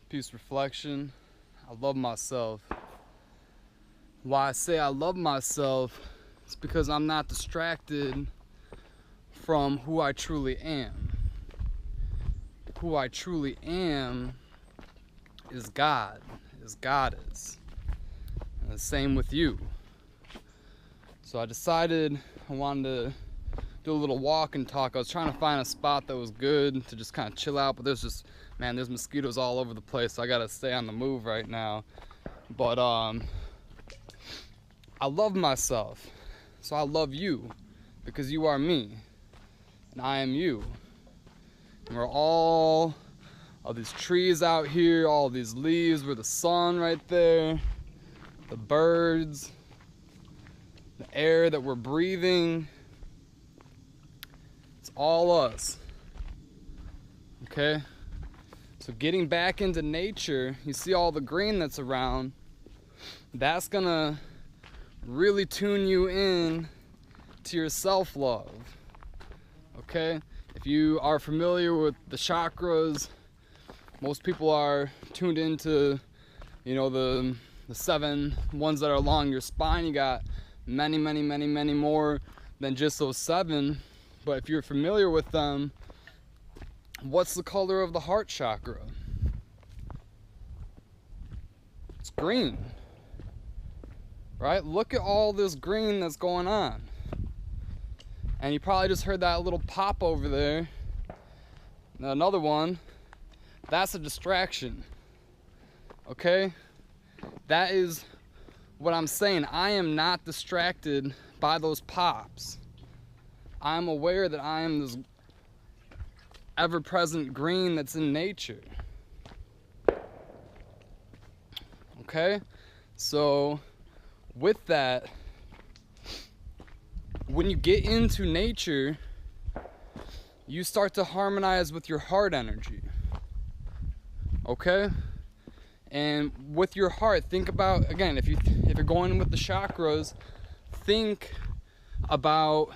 Peace reflection. I love myself. Why I say I love myself is because I'm not distracted from who I truly am. Who I truly am is God, is Goddess. And the same with you. So I decided I wanted to do a little walk and talk. I was trying to find a spot that was good to just kind of chill out, but there's mosquitoes all over the place, so I gotta stay on the move right now. But I love myself, so I love you because you are me and I am you. And we're all these trees out here, all these leaves, we're the sun right there, the birds, the air that we're breathing. It's all us. Okay? So getting back into nature, you see all the green that's around, that's gonna really tune you in to your self-love. Okay? If you are familiar with the chakras, most people are tuned into, the 7 ones that are along your spine. You got many more than just those 7. But if you're familiar with them, what's the color of the heart chakra? It's green, right? Look at all this green that's going on. And you probably just heard that little pop over there. Now another one, that's a distraction, okay? That is what I'm saying. I am not distracted by those pops. I'm aware that I am this ever-present green that's in nature. Okay? So, with that, when you get into nature, you start to harmonize with your heart energy. Okay? And with your heart, think about, again, if you're going with the chakras, think about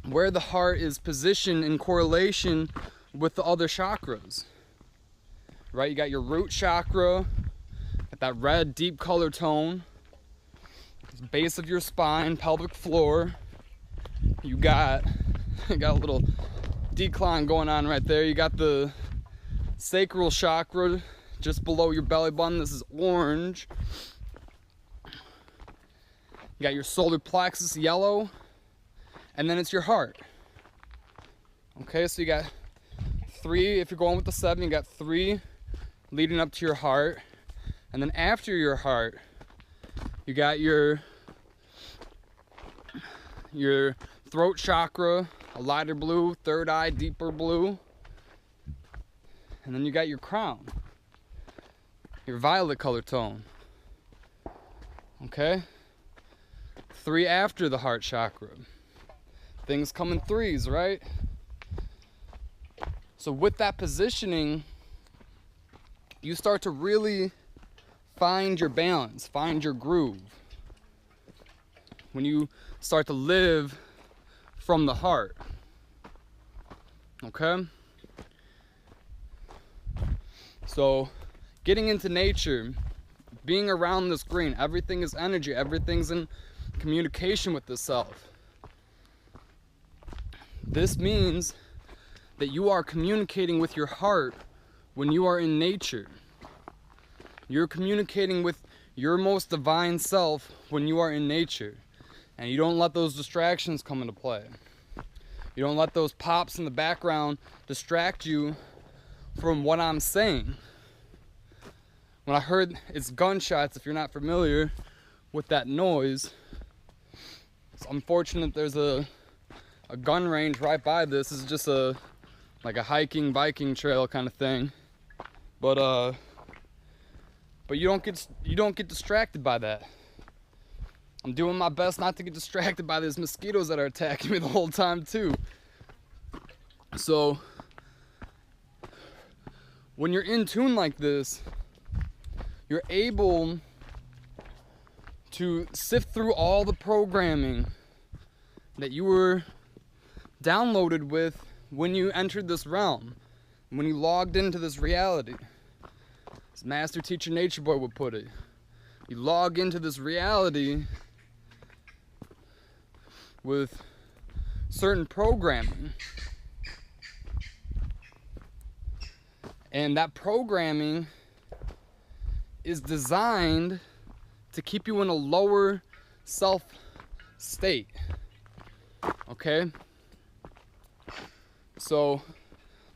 where the heart is positioned in correlation with the other chakras. Right? You got your root chakra, got that red deep color tone, base of your spine, pelvic floor. You got a little decline going on right there. You got the sacral chakra just below your belly button. This is orange. You got your solar plexus, yellow, and then it's your heart. Okay, so you got 3, if you're going with the 7, you got 3 leading up to your heart. And then after your heart, you got your throat chakra, a lighter blue, third eye, deeper blue. And then you got your crown, your violet color tone. Okay? 3 after the heart chakra. Things come in 3s, right? So with that positioning, you start to really find your balance, find your groove. When you start to live from the heart. Okay? So, getting into nature, being around this green, everything is energy, everything's in communication with the self. This means that you are communicating with your heart when you are in nature. You're communicating with your most divine self when you are in nature. And you don't let those distractions come into play. You don't let those pops in the background distract you from what I'm saying. When I heard it's gunshots, if you're not familiar with that noise, it's unfortunate there's a gun range right by this. This is just like a hiking, biking trail kind of thing. But you don't get distracted by that. I'm doing my best not to get distracted by these mosquitoes that are attacking me the whole time too. So when you're in tune like this, you're able to sift through all the programming that you were downloaded with when you entered this realm, when you logged into this reality. As Master Teacher Nature Boy would put it, you log into this reality with certain programming. And that programming is designed to keep you in a lower self state. Okay? So,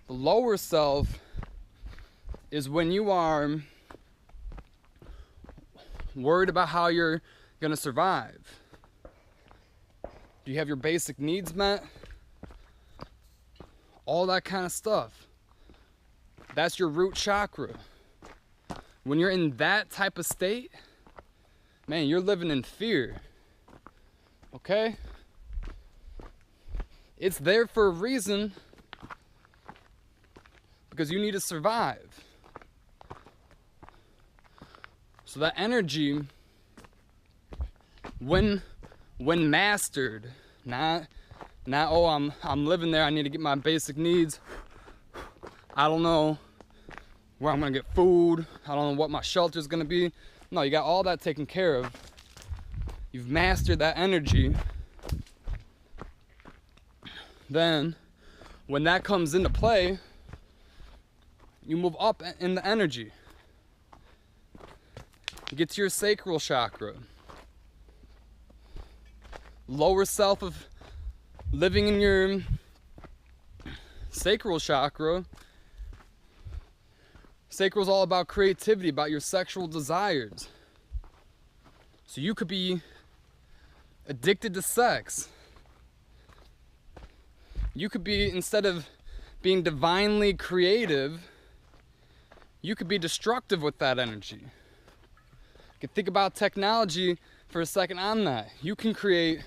the lower self is when you are worried about how you're going to survive. Do you have your basic needs met? All that kind of stuff. That's your root chakra. When you're in that type of state, man, you're living in fear. Okay? It's there for a reason, because you need to survive. So that energy, when mastered, not oh, I'm living there, I need to get my basic needs. I don't know where I'm gonna get food. I don't know what my shelter's gonna be. No, you got all that taken care of. You've mastered that energy. Then, when that comes into play, you move up in the energy. You get to your sacral chakra. Lower self of living in your sacral chakra. Sacral is all about creativity, about your sexual desires. So you could be addicted to sex. You could be, instead of being divinely creative, you could be destructive with that energy. You can think about technology for a second on that. You can create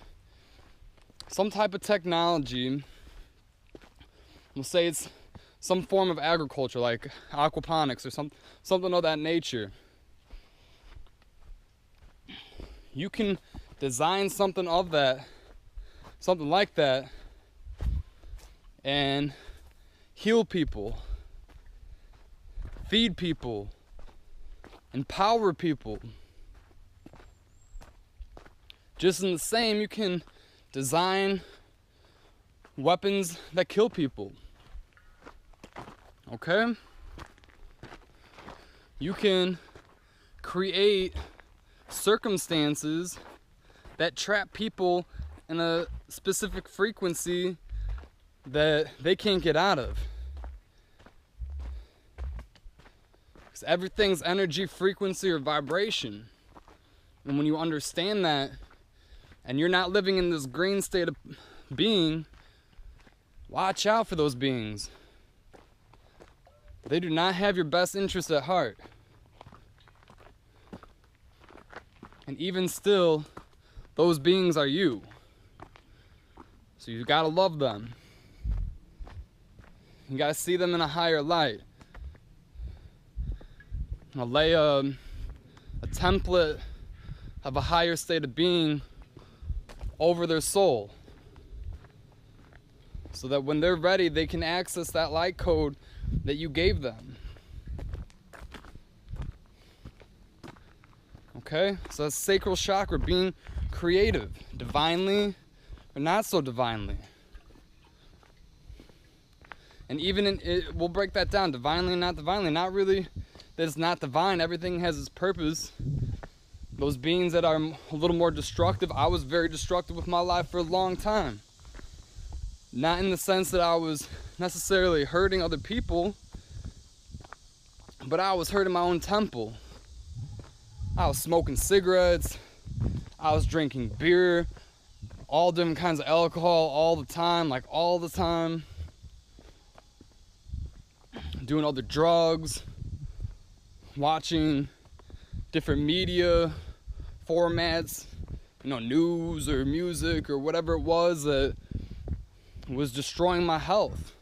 some type of technology. We'll say it's some form of agriculture, like aquaponics or something of that nature. You can design something of that, something like that, and heal people, feed people, empower people. Just in the same, you can design weapons that kill people. Okay? You can create circumstances that trap people in a specific frequency that they can't get out of. Because everything's energy, frequency, or vibration. And when you understand that, and you're not living in this green state of being, watch out for those beings. They do not have your best interest at heart. And even still, those beings are you. So you gotta love them. You gotta see them in a higher light. I'll lay a template of a higher state of being over their soul, so that when they're ready, they can access that light code that you gave them. Okay? So that's sacral chakra, being creative, divinely or not so divinely. And even in it, we'll break that down, divinely and not divinely. Not really that it's not divine, everything has its purpose. Those beings that are a little more destructive, I was very destructive with my life for a long time. Not in the sense that I was necessarily hurting other people, but I was hurting my own temple. I was smoking cigarettes, I was drinking beer, all different kinds of alcohol all the time, like all the time. Doing other drugs, watching different media formats, news or music or whatever it was that was destroying my health.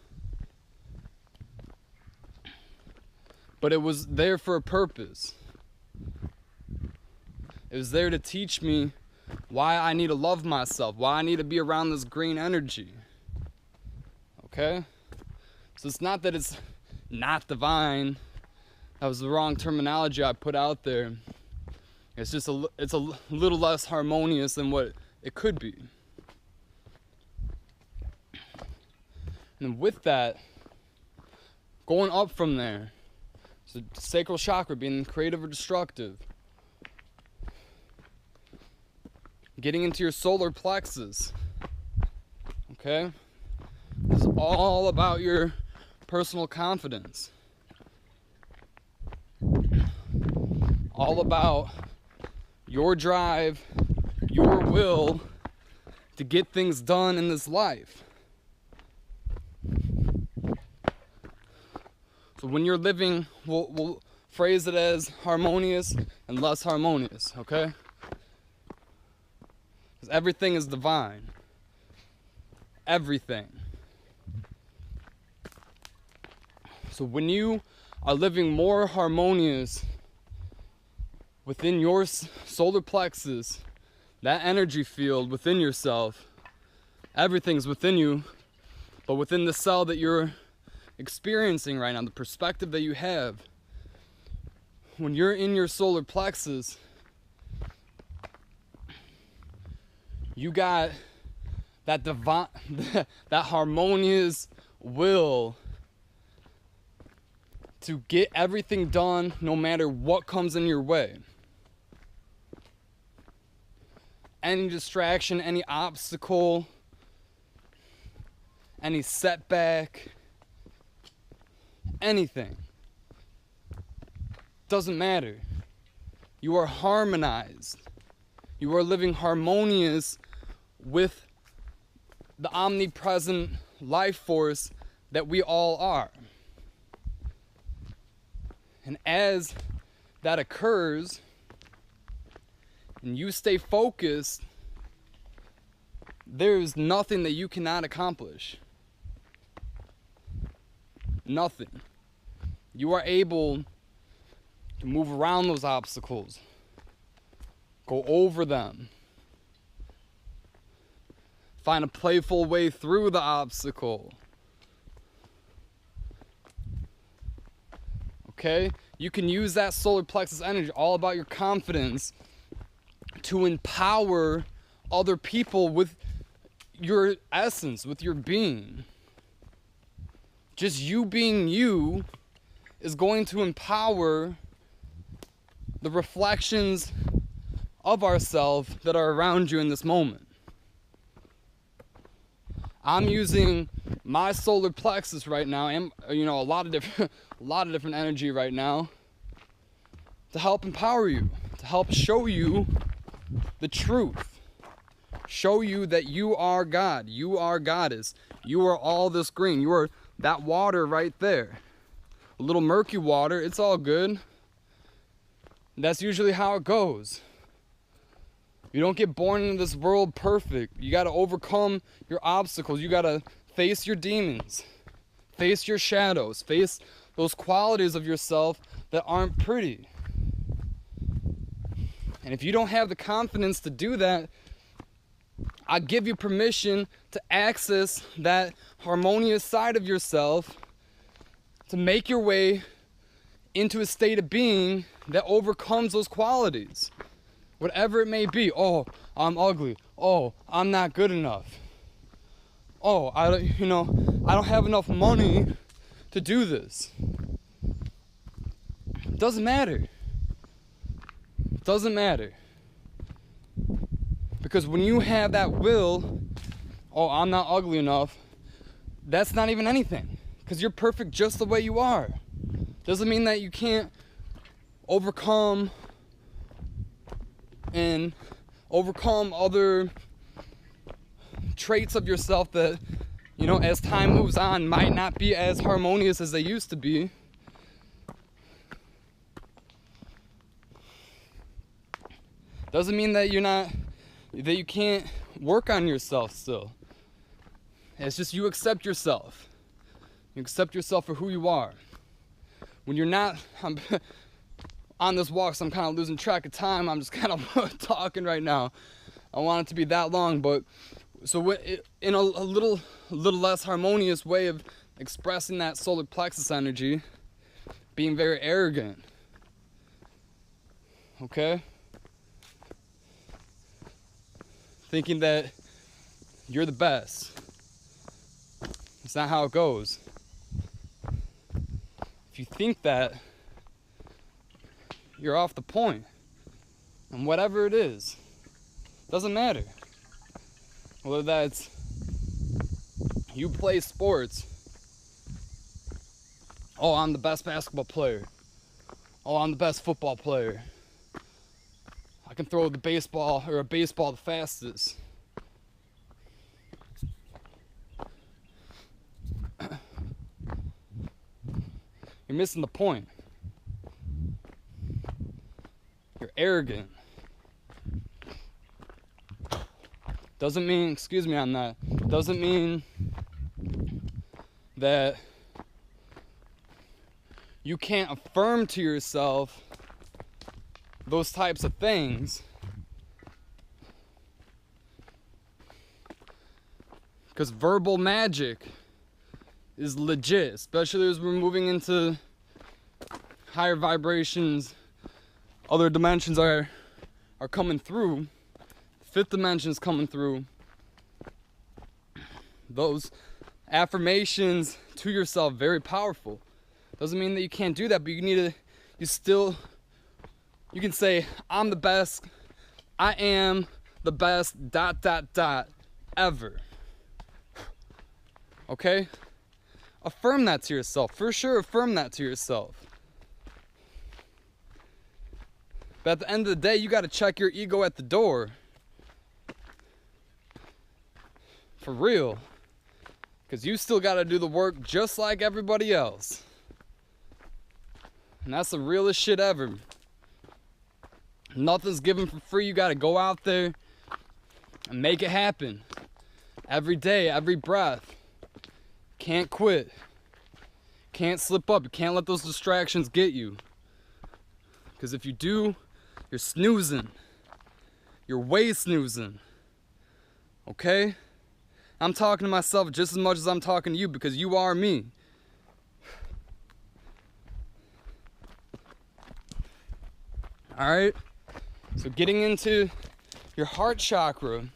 But it was there for a purpose. It was there to teach me why I need to love myself, why I need to be around this green energy. Okay? So it's not that it's not divine, That was the wrong terminology I put out there. It's just it's a little less harmonious than what it could be. And with that, going up from there, so sacral chakra being creative or destructive, getting into your solar plexus, okay? It's all about your personal confidence. All about your drive, your will to get things done in this life. So when you're living, we'll phrase it as harmonious and less harmonious, okay? Because everything is divine. Everything. So when you are living more harmonious within your solar plexus, that energy field within yourself, everything's within you, but within the cell that you're experiencing right now, the perspective that you have, when you're in your solar plexus, you got that divine, that harmonious will to get everything done no matter what comes in your way. Any distraction, any obstacle, any setback, anything. Doesn't matter. You are harmonized. You are living harmonious with the omnipresent life force that we all are. And as that occurs, and you stay focused, there's nothing that you cannot accomplish. Nothing. You are able to move around those obstacles, go over them, find a playful way through the obstacle. Okay? You can use that solar plexus energy, all about your confidence, to empower other people with your essence, with your being. Just you being you is going to empower the reflections of ourselves that are around you in this moment. I'm using my solar plexus right now, and a lot of different energy right now, to help empower you, to help show you the truth, show you that you are God, you are Goddess, you are all this green, you are that water right there, a little murky water. It's all good. That's usually how it goes. You don't get born into this world perfect. You got to overcome your obstacles. You got to face your demons, face your shadows, face those qualities of yourself that aren't pretty. And if you don't have the confidence to do that, I give you permission to access that harmonious side of yourself, to make your way into a state of being that overcomes those qualities. Whatever it may be. Oh, I'm ugly. Oh, I'm not good enough. Oh, I don't have enough money to do this. Doesn't matter. Doesn't matter. Because when you have that will, oh, I'm not ugly enough, that's not even anything. Because you're perfect just the way you are. Doesn't mean that you can't overcome other traits of yourself that, as time moves on, might not be as harmonious as they used to be. Doesn't mean that you can't work on yourself still. It's just you accept yourself. You accept yourself for who you are. When you're not, I'm on this walk, so I'm kind of losing track of time. I'm just kind of talking right now. I want it to be that long, but so in a little less harmonious way of expressing that solar plexus energy, being very arrogant. Okay? Thinking that you're the best. It's not how it goes. If you think that, you're off the point. And whatever it is, doesn't matter. Whether that's you play sports. Oh, I'm the best basketball player. Oh, I'm the best football player. I can throw the baseball or a baseball the fastest. You're missing the point. You're arrogant. Doesn't mean, excuse me on that, doesn't mean that you can't affirm to yourself those types of things. Because verbal magic is legit, especially as we're moving into higher vibrations. Other dimensions are coming through. Fifth dimension is coming through. Those affirmations to yourself, very powerful. Doesn't mean that you can't do that, but you can say, I'm the best, I am the best, ... ever. Okay? Affirm that to yourself. For sure, affirm that to yourself. But at the end of the day, you got to check your ego at the door. For real. Because you still got to do the work just like everybody else. And that's the realest shit ever. Nothing's given for free. You got to go out there and make it happen. Every day, every breath. Can't quit. Can't slip up. You can't let those distractions get you. Because if you do, you're snoozing. You're way snoozing. Okay? I'm talking to myself just as much as I'm talking to you because you are me. Alright? So getting into your heart chakra.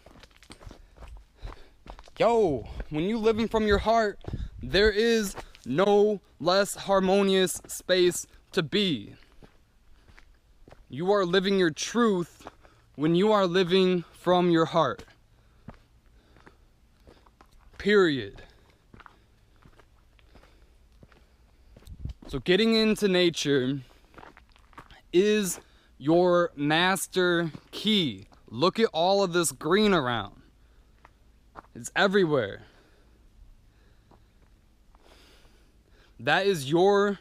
Yo, when you living from your heart, there is no less harmonious space to be. You are living your truth when you are living from your heart. Period. So getting into nature is your master key. Look at all of this green around. It's everywhere. That is your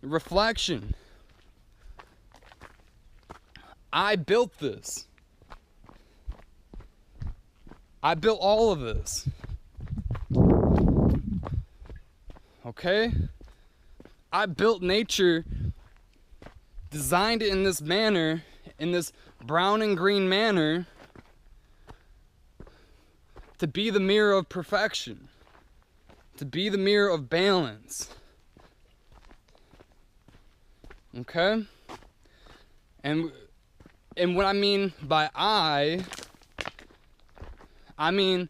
reflection. I built this. I built all of this. Okay? I built nature, designed it in this manner, in this brown and green manner, to be the mirror of perfection, to be the mirror of balance. Okay? And what I mean by I mean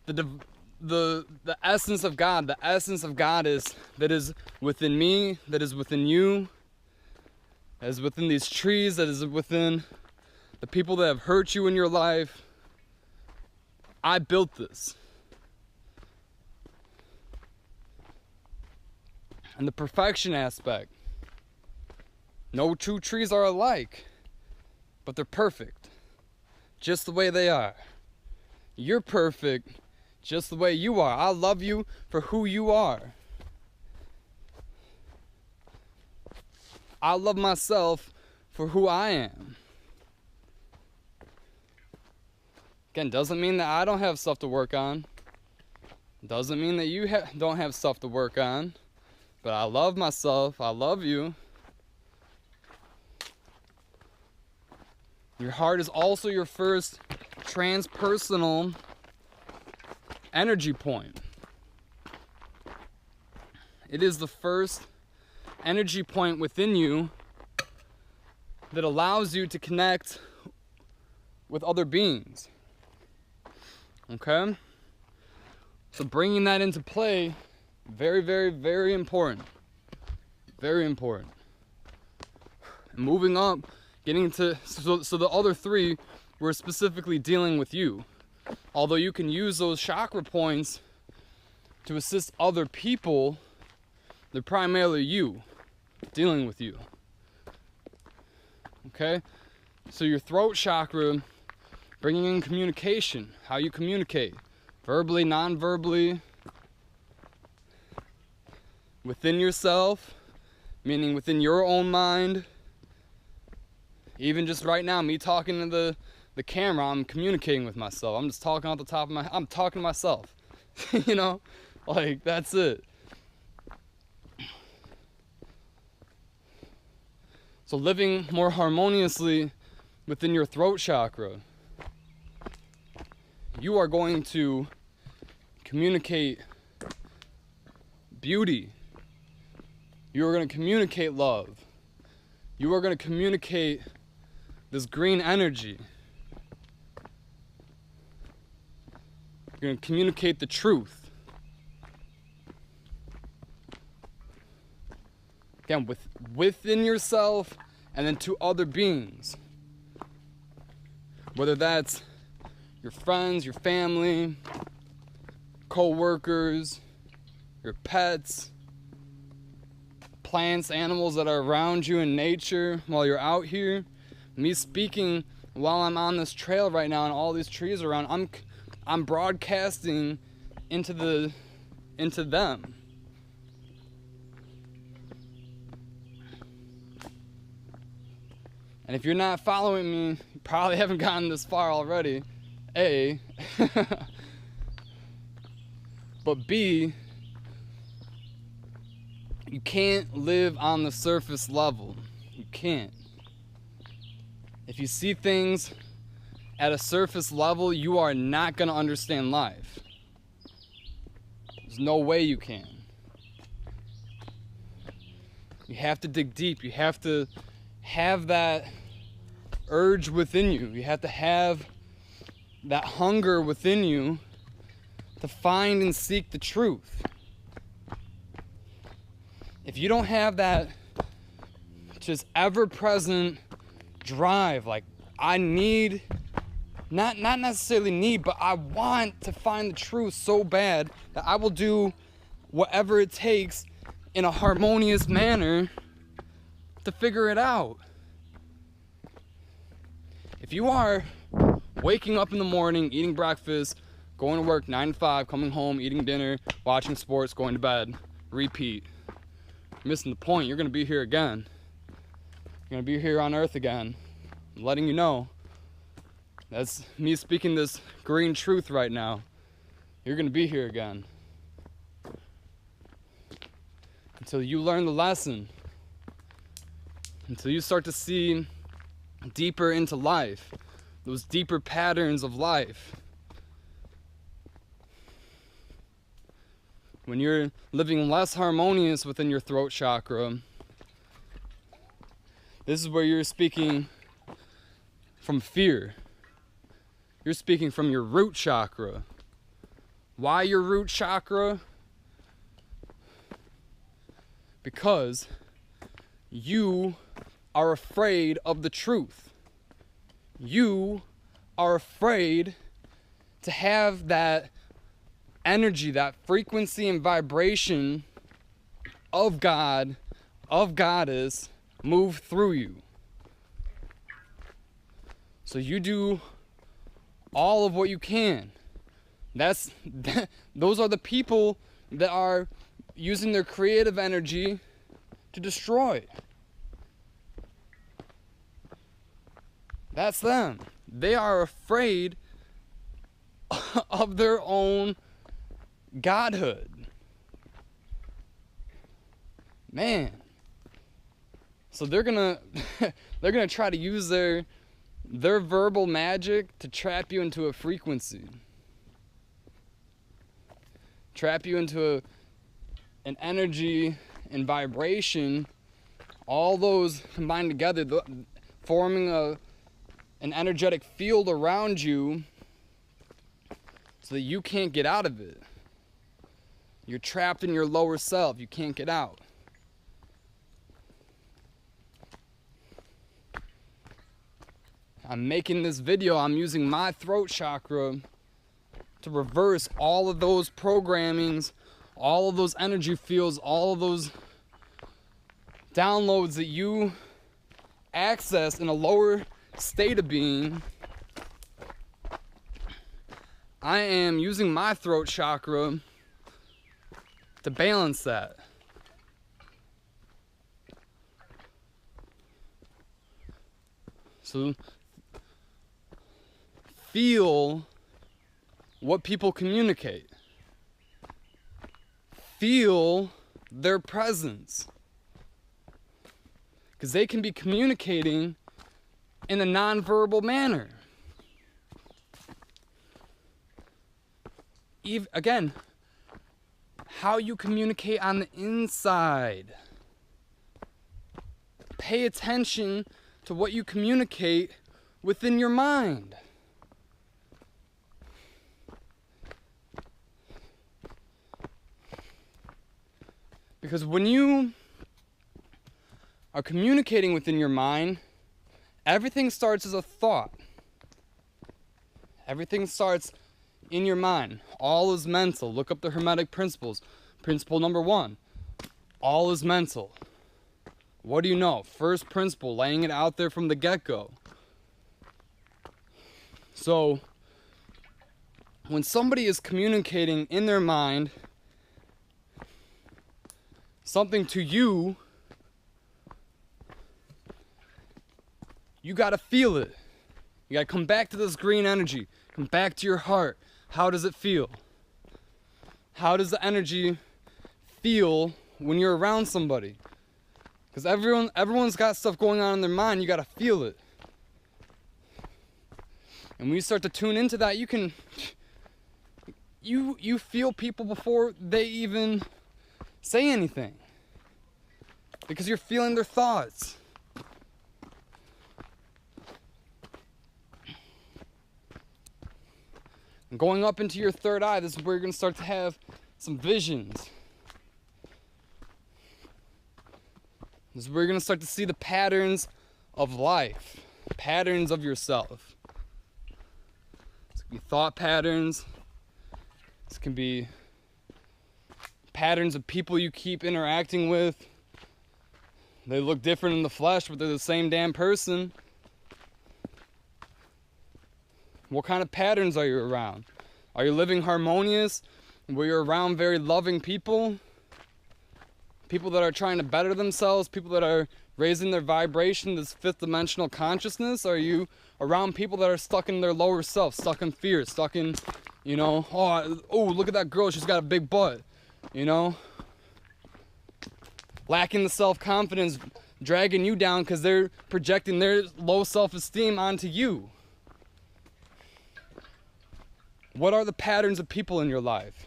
the essence of God. The essence of God is that is within me, that is within you, that is within these trees, that is within the people that have hurt you in your life. I built this. And the perfection aspect. No two trees are alike, but they're perfect, just the way they are. You're perfect, just the way you are. I love you for who you are. I love myself for who I am. Again, doesn't mean that I don't have stuff to work on. Doesn't mean that you don't have stuff to work on. But I love myself. I love you. Your heart is also your first transpersonal energy point. It is the first energy point within you that allows you to connect with other beings. Okay? So bringing that into play, very, very, very important. Very important. And moving up, getting to, so the other three were specifically dealing with you. Although you can use those chakra points to assist other people, they're primarily you, dealing with you. Okay? So your throat chakra, bringing in communication, how you communicate, verbally, non-verbally, within yourself, meaning within your own mind. Even just right now, me talking to the camera, I'm communicating with myself. I'm just talking off the top of my head. I'm talking to myself. You know? Like, that's it. So living more harmoniously within your throat chakra, you are going to communicate beauty. You are going to communicate love. You are going to communicate this green energy. You're going to communicate the truth. Again, within yourself and then to other beings. Whether that's your friends, your family, co-workers, your pets, plants, animals that are around you in nature while you're out here. Me speaking while I'm on this trail right now and all these trees around, I'm broadcasting into them. And if you're not following me, you probably haven't gotten this far already. A. But B, you can't live on the surface level. You can't. If you see things at a surface level, you are not going to understand life. There's no way you can. You have to dig deep. You have to have that urge within you. You have to have that hunger within you to find and seek the truth. If you don't have that just ever-present drive, like I need, not necessarily need, but I want to find the truth so bad that I will do whatever it takes in a harmonious manner to figure it out. If you are waking up in the morning, eating breakfast, going to work 9 to 5, coming home, eating dinner, watching sports, going to bed, repeat, you're missing the point. You're going to be here again. You're going to be here on earth again. I'm letting you know. That's me speaking this green truth right now. You're going to be here again. Until you learn the lesson. Until you start to see deeper into life. Those deeper patterns of life. When you're living less harmonious within your throat chakra, this is where you're speaking from fear. You're speaking from your root chakra. Why your root chakra? Because you are afraid of the truth. You are afraid to have that energy, that frequency and vibration of God, of Goddess, move through you. So you do all of what you can. Those are the people that are using their creative energy to destroy. That's them. They are afraid of their own godhood. Man. So they're gonna try to use their verbal magic to trap you into a frequency. Trap you into an energy and vibration all those combined together, forming an energetic field around you so that you can't get out of it. You're trapped in your lower self. You can't get out. I'm making this video, I'm using my throat chakra to reverse all of those programmings, all of those energy fields, all of those downloads that you access in a lower state of being. I am using my throat chakra to balance that. So feel what people communicate. Feel their presence. Because they can be communicating in a nonverbal manner. Again, how you communicate on the inside. Pay attention to what you communicate within your mind. Because when you are communicating within your mind, everything starts as a thought. Everything starts in your mind. All is mental. Look up the Hermetic principles. Principle number 1, all is mental. What do you know? First principle, laying it out there from the get-go. So, when somebody is communicating in their mind something to you, you gotta feel it. You gotta come back to this green energy. Come back to your heart. How does it feel? How does the energy feel when you're around somebody? Because everyone's got stuff going on in their mind. You gotta feel it. And when you start to tune into that, you can you feel people before they even say anything. Because you're feeling their thoughts. And going up into your third eye, this is where you're going to start to have some visions. This is where you're going to start to see the patterns of life, patterns of yourself. This can be thought patterns. This can be patterns of people you keep interacting with. They look different in the flesh, but they're the same damn person. What kind of patterns are you around? Are you living harmonious, where you're around very loving people? People that are trying to better themselves, people that are raising their vibration, this fifth dimensional consciousness? Are you around people that are stuck in their lower self, stuck in fear, stuck in, you know, oh, look at that girl, she's got a big butt, you know? Lacking the self-confidence, dragging you down because they're projecting their low self-esteem onto you. What are the patterns of people in your life?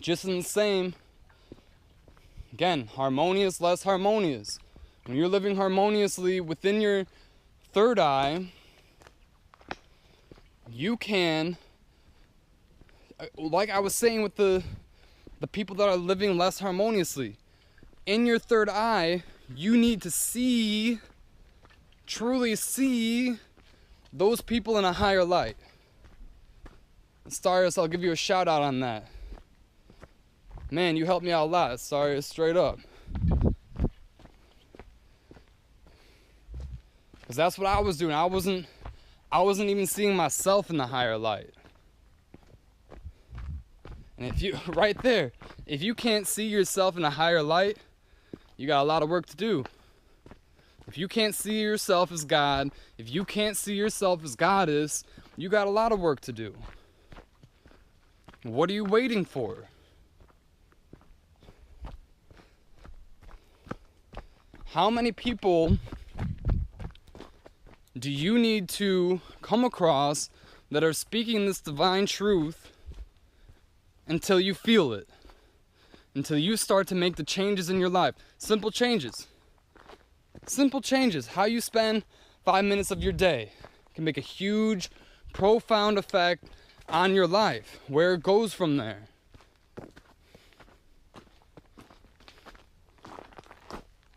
Just in the same, again, harmonious, less harmonious. When you're living harmoniously within your third eye, you can, like I was saying with the people that are living less harmoniously, in your third eye, you need to see, truly see, those people in a higher light. Starius, I'll give you a shout out on that. Man, you helped me out a lot, Starius, straight up. Because that's what I was doing. I wasn't even seeing myself in the higher light. And if you, right there, if you can't see yourself in a higher light, you got a lot of work to do. If you can't see yourself as God, if you can't see yourself as Goddess, you got a lot of work to do. What are you waiting for? How many people do you need to come across that are speaking this divine truth until you feel it? until you start to make the changes in your life. Simple changes. Simple changes. How you spend 5 minutes of your day can make a huge, profound effect on your life, where it goes from there.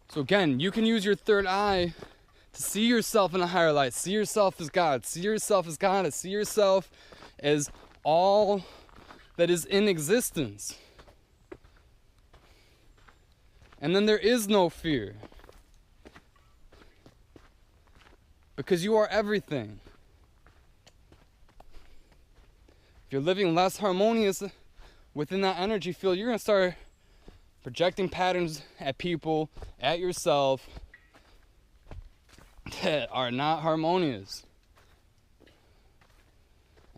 So again, you can use your third eye to see yourself in a higher light. See yourself as God. See yourself as God. See yourself as all that is in existence. And then there is no fear. Because you are everything. If you're living less harmonious within that energy field, you're going to start projecting patterns at people, at yourself, that are not harmonious.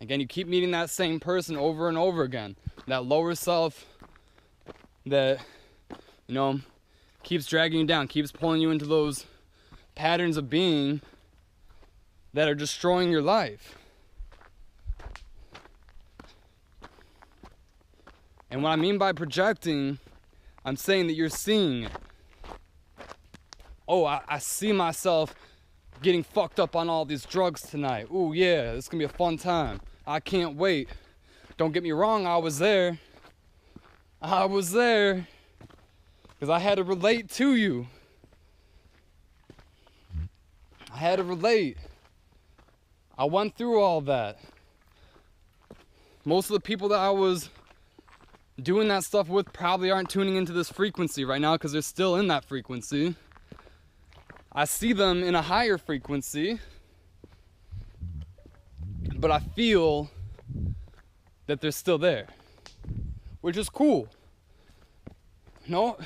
Again, you keep meeting that same person over and over again. That lower self that, keeps dragging you down, keeps pulling you into those patterns of being that are destroying your life. And what I mean by projecting, I'm saying that you're seeing it. Oh, I see myself getting fucked up on all these drugs tonight. Ooh, yeah, this is gonna be a fun time. I can't wait. Don't get me wrong, I was there. Because I had to relate to you. I had to relate. I went through all that. Most of the people that I was doing that stuff with probably aren't tuning into this frequency right now because they're still in that frequency. I see them in a higher frequency, but I feel that they're still there, which is cool. No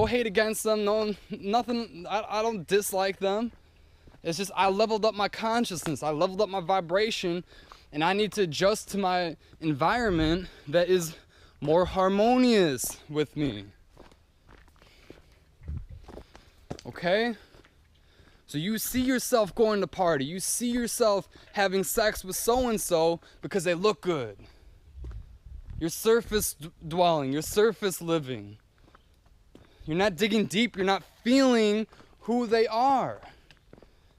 hate against them, nothing. I don't dislike them. It's just I leveled up my consciousness, I leveled up my vibration, and I need to adjust to my environment that is more harmonious with me. Okay? So you see yourself going to party. You see yourself having sex with so-and-so because they look good. You're surface dwelling. You're surface living. You're not digging deep. You're not feeling who they are.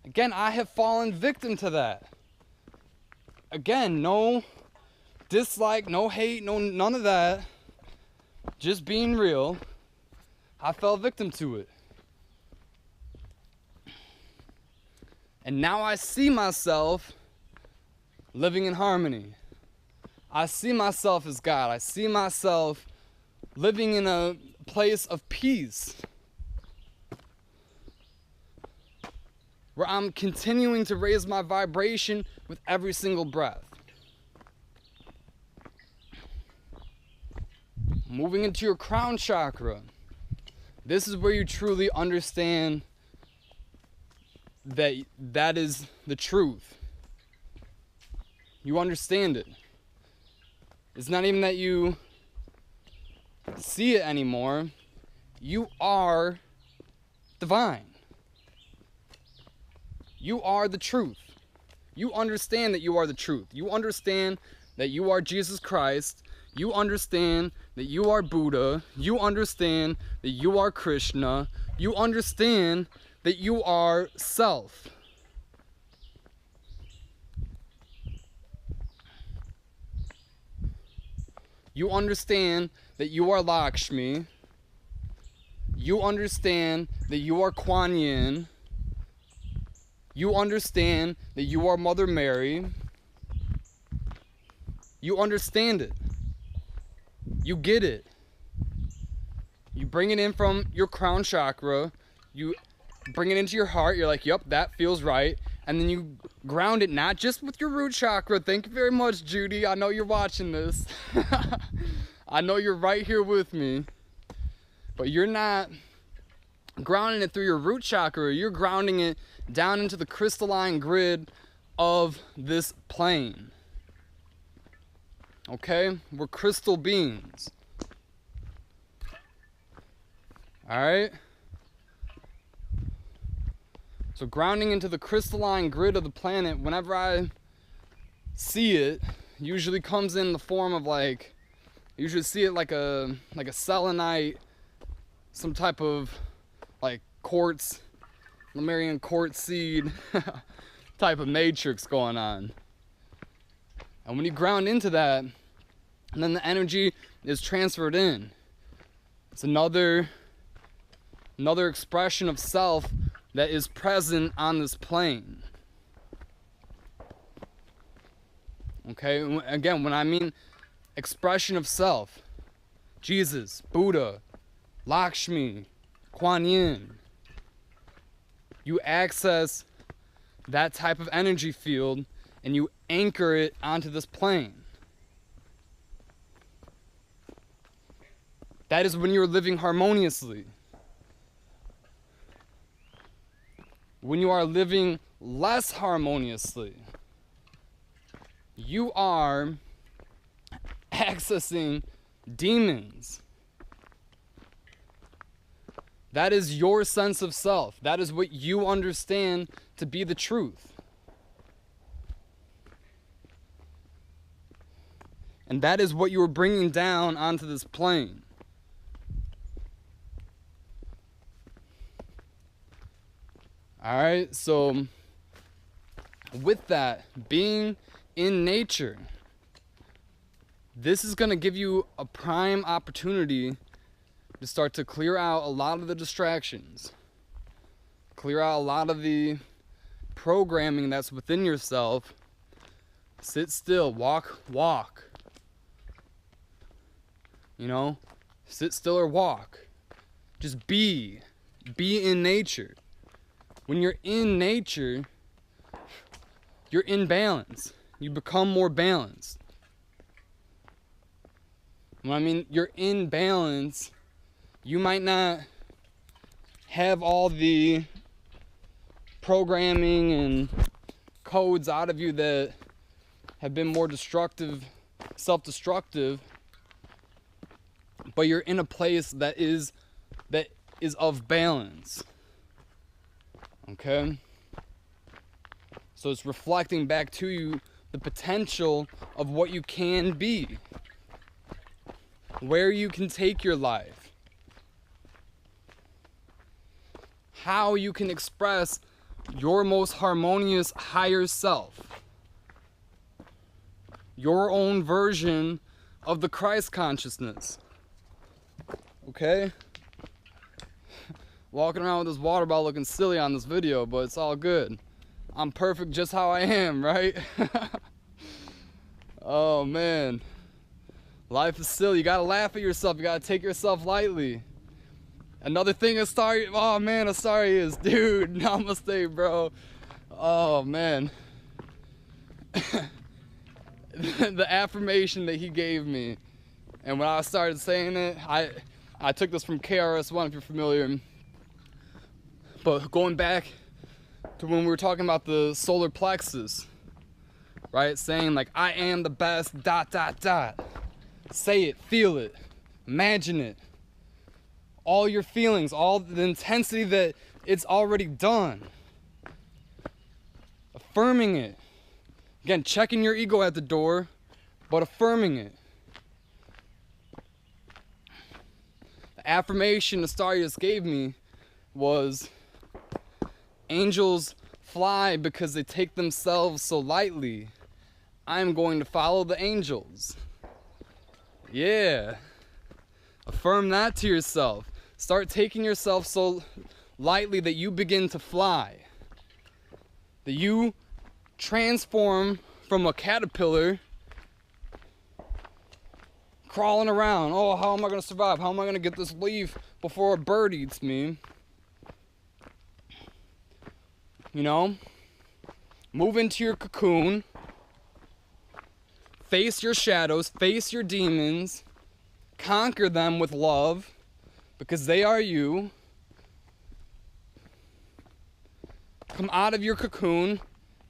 Again, I have fallen victim to that. Again, no dislike, no hate, none of that. Just being real. I fell victim to it. And now I see myself living in harmony. I see myself as God. I see myself living in a place of peace, where I'm continuing to raise my vibration with every single breath. Moving into your crown chakra. This is where you truly understand that is the truth. You understand it. It's not even that you see it anymore. You are divine. You are the truth. You understand that you are the truth. You understand that you are Jesus Christ. You understand that you are Buddha. You understand that you are Krishna. You understand that you are self. You understand that you are Lakshmi. You understand that you are Kuan Yin. You understand that you are Mother Mary. You understand it. You get it. You bring it in from your crown chakra. You bring it into your heart. You're like, yep, that feels right. And then you ground it, not just with your root chakra. Thank you very much, Judy. I know you're watching this. I know you're right here with me. But you're not grounding it through your root chakra. You're grounding it down into the crystalline grid of this plane. Okay? We're crystal beings. Alright? So grounding into the crystalline grid of the planet, whenever I see it, usually comes in the form of like, You should see it like a selenite, some type of like quartz, Lemurian quartz seed type of matrix going on. And when you ground into that, and then the energy is transferred in, it's another expression of self that is present on this plane. Okay, again, when I mean expression of self, Jesus, Buddha, Lakshmi, Kuan Yin, you access that type of energy field and you anchor it onto this plane. That is when you're living harmoniously. When you are living less harmoniously, you are accessing demons. That is your sense of self. That is what you understand to be the truth. And that is what you are bringing down onto this plane. Alright, so with that, being in nature, this is going to give you a prime opportunity to start to clear out a lot of the distractions, clear out a lot of the programming that's within yourself. Sit still, walk. You know, sit still or walk. Just be in nature. When you're in nature, you're in balance. You become more balanced. When I mean you're in balance, you might not have all the programming and codes out of you that have been more destructive, self-destructive, but you're in a place that is of balance. Okay? So it's reflecting back to you the potential of what you can be, where you can take your life, how you can express your most harmonious higher self, your own version of the Christ consciousness. Okay? Walking around with this water bottle looking silly on this video, but it's all good. I'm perfect just how I am, right? Oh man. Life is silly. You gotta laugh at yourself. You gotta take yourself lightly. Another thing Astari, oh man, Astari is, dude, namaste, bro. Oh man. The affirmation that he gave me. And when I started saying it, I took this from KRS-One, if you're familiar. But going back to when we were talking about the solar plexus, right? Saying like, I am the best, ... Say it, feel it, imagine it. All your feelings, all the intensity that it's already done. Affirming it. Again, checking your ego at the door, but affirming it. The affirmation Astarius gave me was, angels fly because they take themselves so lightly. I'm going to follow the angels. Yeah. Affirm that to yourself. Start taking yourself so lightly that you begin to fly. That you transform from a caterpillar crawling around. Oh, how am I going to survive? How am I going to get this leaf before a bird eats me? You know? Move into your cocoon. Face your shadows. Face your demons. Conquer them with love, because they are you. Come out of your cocoon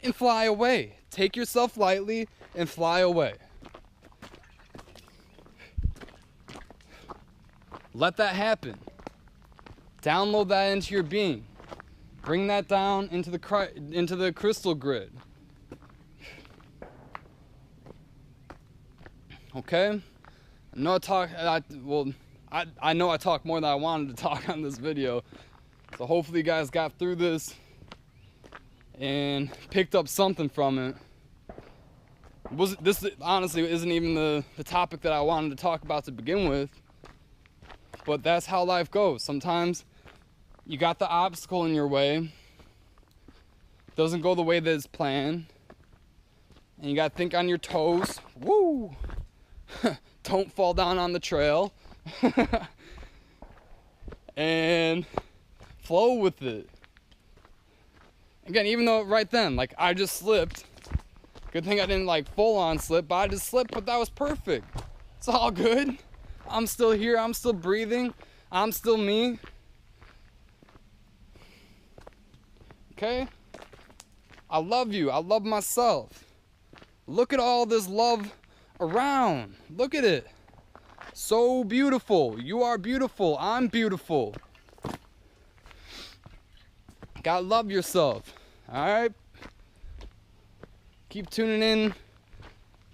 and fly away. Take yourself lightly and fly away. Let that happen. Download that into your being. Bring that down into the crystal grid. Okay? No talk. I know I talk more than I wanted to talk on this video. So hopefully you guys got through this and picked up something from it. This honestly isn't even the topic that I wanted to talk about to begin with. But that's how life goes. Sometimes you got the obstacle in your way. Doesn't go the way that it's planned. And you gotta think on your toes. Woo! Don't fall down on the trail. And flow with it. Again, even though right then, like, I just slipped. Good thing I didn't like full on slip, but I just slipped, but that was perfect. It's all good. I'm still here, I'm still breathing, I'm still me. Okay? I love you, I love myself. Look at all this love around. Look at it. So beautiful. You are beautiful. I'm beautiful. Gotta love yourself. Alright? Keep tuning in.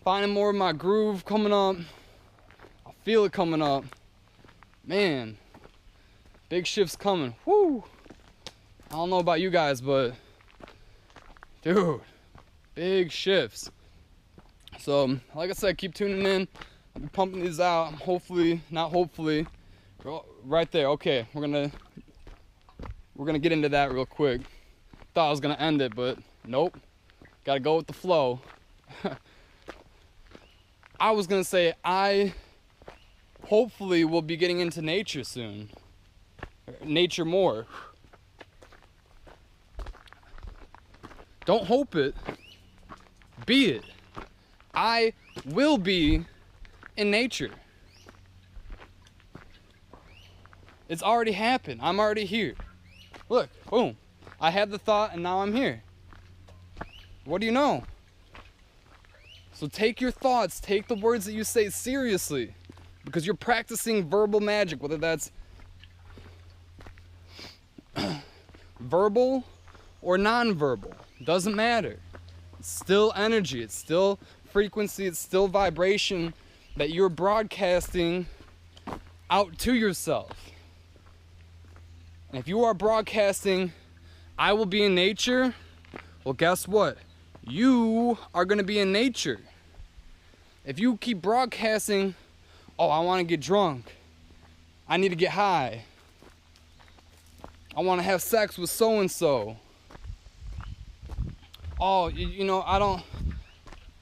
Finding more of my groove coming up. I feel it coming up. Man. Big shifts coming. Woo! I don't know about you guys, but dude, big shifts. So, like I said, keep tuning in. I'll be pumping these out. Hopefully, not hopefully. Right there. Okay, we're gonna get into that real quick. Thought I was gonna end it, but nope. Gotta go with the flow. I was gonna say I hopefully will be getting into nature soon. Nature more. Don't hope it. Be it. I will be in nature. It's already happened. I'm already here. Look, boom. I had the thought and now I'm here. What do you know? So take your thoughts, take the words that you say seriously, because you're practicing verbal magic, whether that's verbal or non-verbal. Doesn't matter. It's still energy. It's still frequency. It's still vibration that you're broadcasting out to yourself. And if you are broadcasting, I will be in nature, well, guess what? You are going to be in nature. If you keep broadcasting, oh, I want to get drunk. I need to get high. I want to have sex with so-and-so. Oh, you know,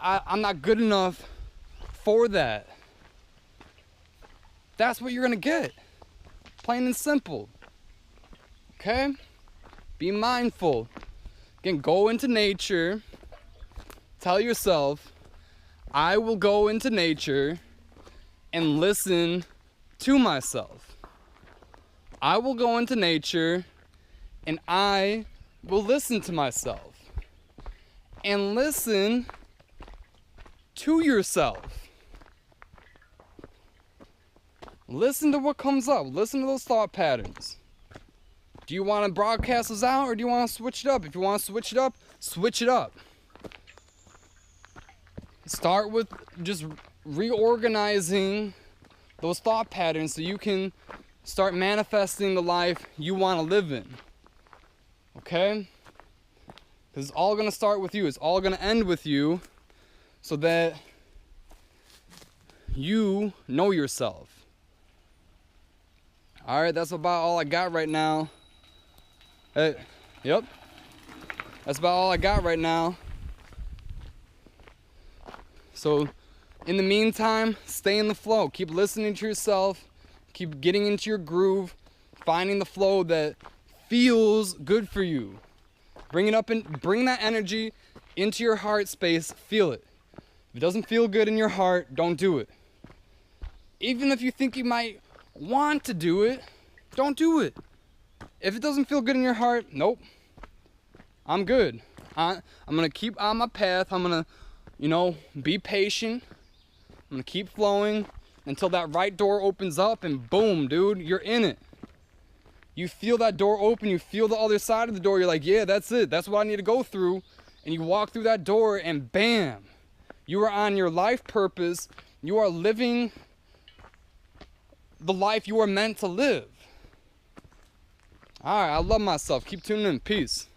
I'm not good enough for that. That's what you're going to get. Plain and simple. Okay? Be mindful. Again, go into nature. Tell yourself, I will go into nature and listen to myself. I will go into nature and I will listen to myself. And listen to yourself. Listen to what comes up. Listen to those thought patterns. Do you want to broadcast those out or do you want to switch it up? If you want to switch it up, switch it up. Start with just reorganizing those thought patterns so you can start manifesting the life you want to live in. Okay? Because it's all going to start with you. It's all going to end with you so that you know yourself. Alright, that's about all I got right now. Hey, yep. That's about all I got right now. So, in the meantime, stay in the flow. Keep listening to yourself. Keep getting into your groove. Finding the flow that feels good for you. Bring it up and bring that energy into your heart space. Feel it. If it doesn't feel good in your heart, don't do it. Even if you think you might want to do it, don't do it. If it doesn't feel good in your heart, nope. I'm good. I'm going to keep on my path. I'm going to, be patient. I'm going to keep flowing until that right door opens up and boom, dude, you're in it. You feel that door open, you feel the other side of the door, you're like, yeah, that's it. That's what I need to go through. And you walk through that door and bam, you are on your life purpose. You are living the life you are meant to live. All right, I love myself. Keep tuning in. Peace.